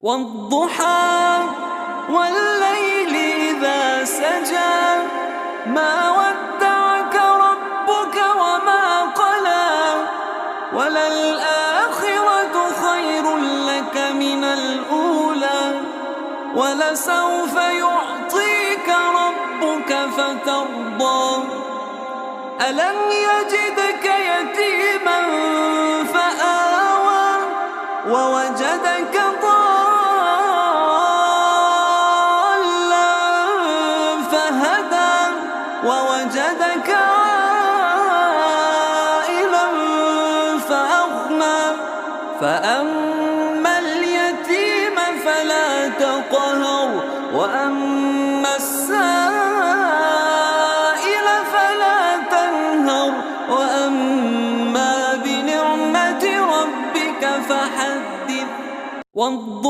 والضحى والليل إذا سجى ما ودعك ربك وما قلى وللآخرة خير لك من الأولى ولسوف يعطيك ربك فترضى ألم يجدك يتيما فآوى ووجدك ضالا فهدى ووجدك عائلا فأغنى فأما اليتيم فلا تقهر وأما السائل فلا تنهر وأما بنعمة ربك فحدث. والضحى